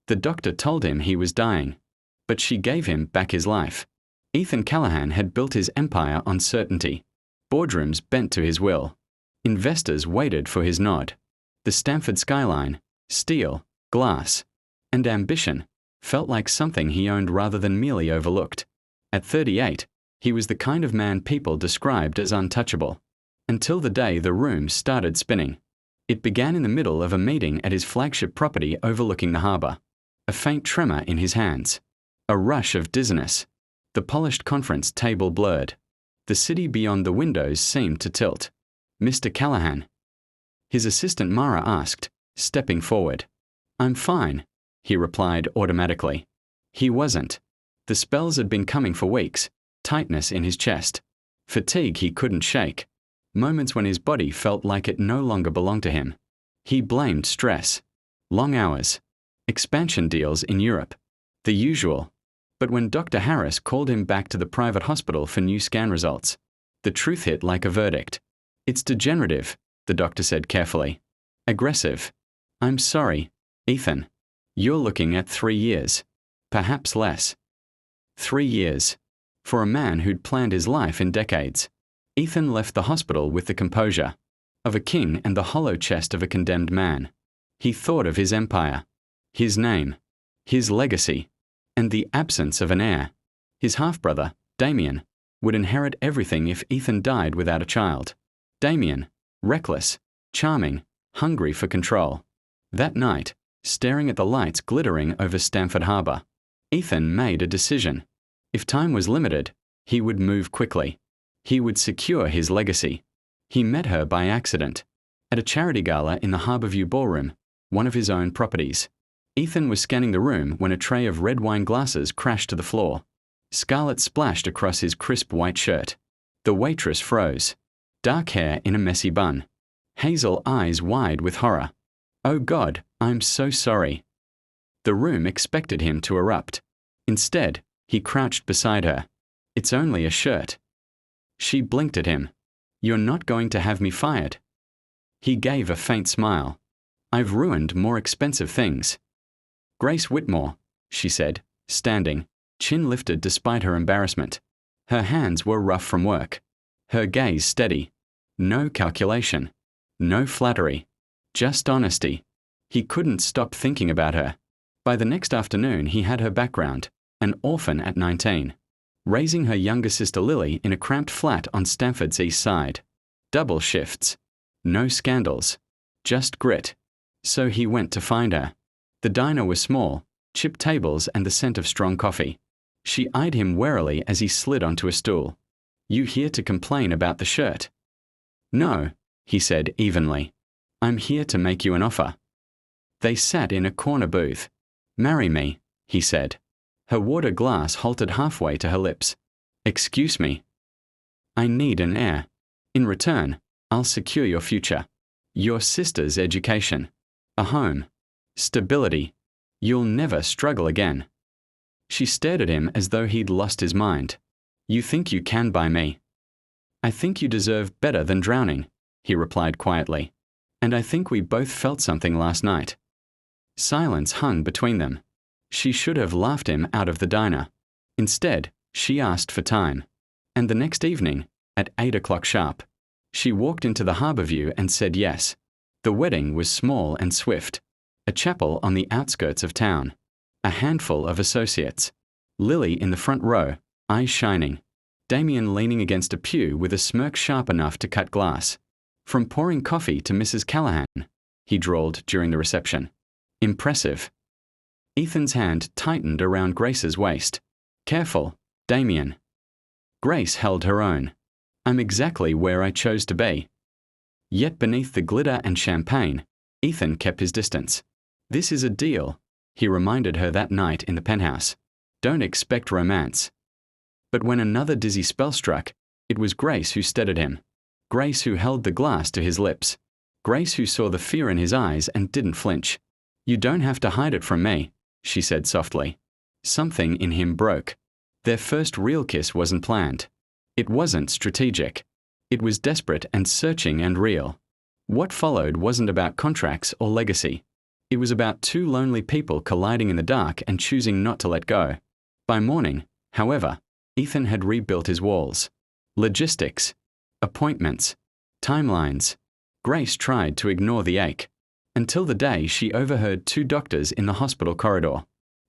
The doctor told him he was dying, but she gave him back his life. Ethan Callahan had built his empire on certainty. Boardrooms bent to his will. Investors waited for his nod. The Stamford skyline, steel, glass, and ambition felt like something he owned rather than merely overlooked. At 38, he was the kind of man people described as untouchable. Until the day the room started spinning. It began in the middle of a meeting at his flagship property overlooking the harbour. A faint tremor in his hands. A rush of dizziness. The polished conference table blurred. The city beyond the windows seemed to tilt. "Mr. Callahan?" His assistant Mara asked, stepping forward. "I'm fine," he replied automatically. He wasn't. The spells had been coming for weeks. Tightness in his chest. Fatigue he couldn't shake. Moments when his body felt like it no longer belonged to him. He blamed stress. Long hours. Expansion deals in Europe. The usual. But when Dr. Harris called him back to the private hospital for new scan results, the truth hit like a verdict. "It's degenerative," the doctor said carefully. "Aggressive. I'm sorry, Ethan. You're looking at 3 years. Perhaps less." 3 years. For a man who'd planned his life in decades. Ethan left the hospital with the composure of a king and the hollow chest of a condemned man. He thought of his empire, his name, his legacy, and the absence of an heir. His half-brother, Damien, would inherit everything if Ethan died without a child. Damien, reckless, charming, hungry for control. That night, staring at the lights glittering over Stamford Harbour, Ethan made a decision. If time was limited, he would move quickly. He would secure his legacy. He met her by accident. At a charity gala in the Harbourview Ballroom, one of his own properties. Ethan was scanning the room when a tray of red wine glasses crashed to the floor. Scarlet splashed across his crisp white shirt. The waitress froze. Dark hair in a messy bun. Hazel eyes wide with horror. "Oh God, I'm so sorry." The room expected him to erupt. Instead, he crouched beside her. "It's only a shirt." She blinked at him. "You're not going to have me fired." He gave a faint smile. "I've ruined more expensive things." "Grace Whitmore," she said, standing, chin lifted despite her embarrassment. Her hands were rough from work. Her gaze steady. No calculation. No flattery. Just honesty. He couldn't stop thinking about her. By the next afternoon he had her background, an orphan at 19. Raising her younger sister Lily in a cramped flat on Stamford's east side. Double shifts. No scandals. Just grit. So he went to find her. The diner was small, chipped tables and the scent of strong coffee. She eyed him warily as he slid onto a stool. "You here to complain about the shirt?" "No," he said evenly. "I'm here to make you an offer." They sat in a corner booth. "Marry me," he said. Her water glass halted halfway to her lips. "Excuse me." "I need an heir. In return, I'll secure your future. Your sister's education. A home. Stability. You'll never struggle again." She stared at him as though he'd lost his mind. "You think you can buy me?" "I think you deserve better than drowning," he replied quietly. "And I think we both felt something last night." Silence hung between them. She should have laughed him out of the diner. Instead, she asked for time. And the next evening, at 8 o'clock sharp, she walked into the Harbourview and said yes. The wedding was small and swift. A chapel on the outskirts of town. A handful of associates. Lily in the front row, eyes shining. Damien leaning against a pew with a smirk sharp enough to cut glass. "From pouring coffee to Mrs. Callahan," he drawled during the reception. "Impressive." Ethan's hand tightened around Grace's waist. "Careful, Damien." Grace held her own. "I'm exactly where I chose to be." Yet beneath the glitter and champagne, Ethan kept his distance. "This is a deal," he reminded her that night in the penthouse. "Don't expect romance." But when another dizzy spell struck, it was Grace who steadied him. Grace who held the glass to his lips. Grace who saw the fear in his eyes and didn't flinch. "You don't have to hide it from me," she said softly. Something in him broke. Their first real kiss wasn't planned. It wasn't strategic. It was desperate and searching and real. What followed wasn't about contracts or legacy. It was about two lonely people colliding in the dark and choosing not to let go. By morning, however, Ethan had rebuilt his walls. Logistics, appointments, timelines. Grace tried to ignore the ache, until the day she overheard two doctors in the hospital corridor.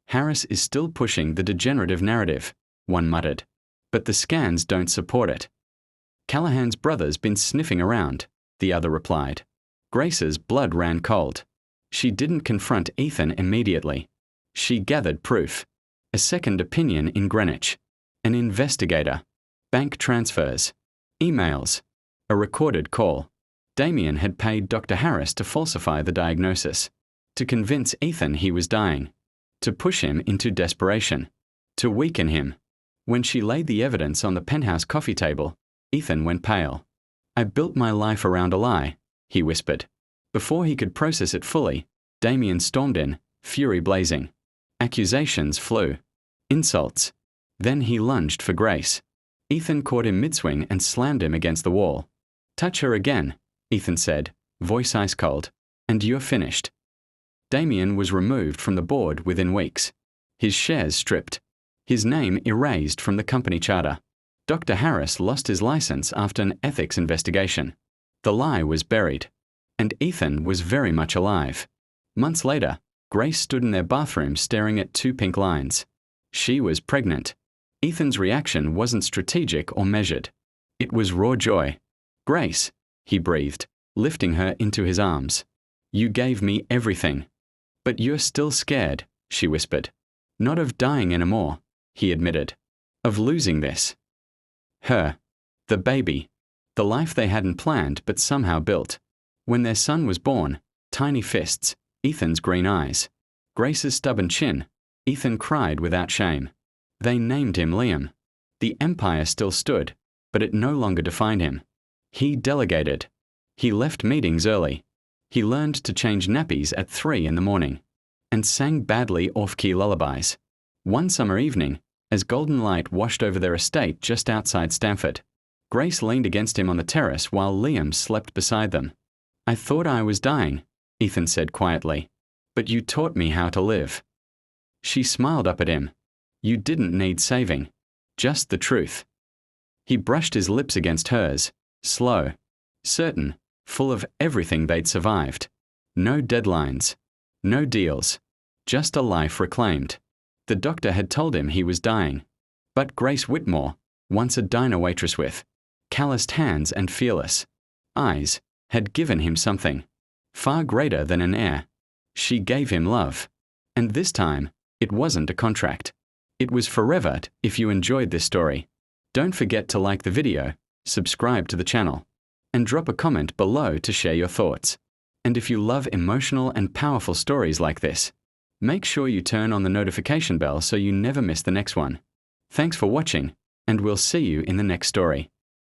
Harris is still pushing the degenerative narrative, one muttered, but the scans don't support it. Callahan's brother's been sniffing around, the other replied. Grace's blood ran cold. She didn't confront Ethan immediately. She gathered proof. A second opinion in Greenwich. An investigator. Bank transfers. Emails. A recorded call. Damien had paid Dr. Harris to falsify the diagnosis. To convince Ethan he was dying. To push him into desperation. To weaken him. When she laid the evidence on the penthouse coffee table, Ethan went pale. I built my life around a lie, he whispered. Before he could process it fully, Damien stormed in, fury blazing. Accusations flew. Insults. Then he lunged for Grace. Ethan caught him mid-swing and slammed him against the wall. Touch her again, Ethan said, voice ice cold, and you're finished. Damien was removed from the board within weeks. His shares stripped. His name erased from the company charter. Dr. Harris lost his license after an ethics investigation. The lie was buried. And Ethan was very much alive. Months later, Grace stood in their bathroom staring at two pink lines. She was pregnant. Ethan's reaction wasn't strategic or measured. It was raw joy. Grace, he breathed, lifting her into his arms. You gave me everything. But you're still scared, she whispered. Not of dying anymore, he admitted. Of losing this. Her. The baby. The life they hadn't planned but somehow built. When their son was born, tiny fists, Ethan's green eyes, Grace's stubborn chin, Ethan cried without shame. They named him Liam. The empire still stood, but it no longer defined him. He delegated. He left meetings early. He learned to change nappies at 3 in the morning, and sang badly off-key lullabies. One summer evening, as golden light washed over their estate just outside Stamford, Grace leaned against him on the terrace while Liam slept beside them. I thought I was dying, Ethan said quietly, but you taught me how to live. She smiled up at him. You didn't need saving. Just the truth. He brushed his lips against hers, slow, certain, full of everything they'd survived. No deadlines. No deals. Just a life reclaimed. The doctor had told him he was dying. But Grace Whitmore, once a diner waitress with calloused hands and fearless eyes, had given him something far greater than an heir. She gave him love. And this time, it wasn't a contract. It was forever. If you enjoyed this story, don't forget to like the video, subscribe to the channel, and drop a comment below to share your thoughts. And if you love emotional and powerful stories like this, make sure you turn on the notification bell so you never miss the next one. Thanks for watching, and we'll see you in the next story.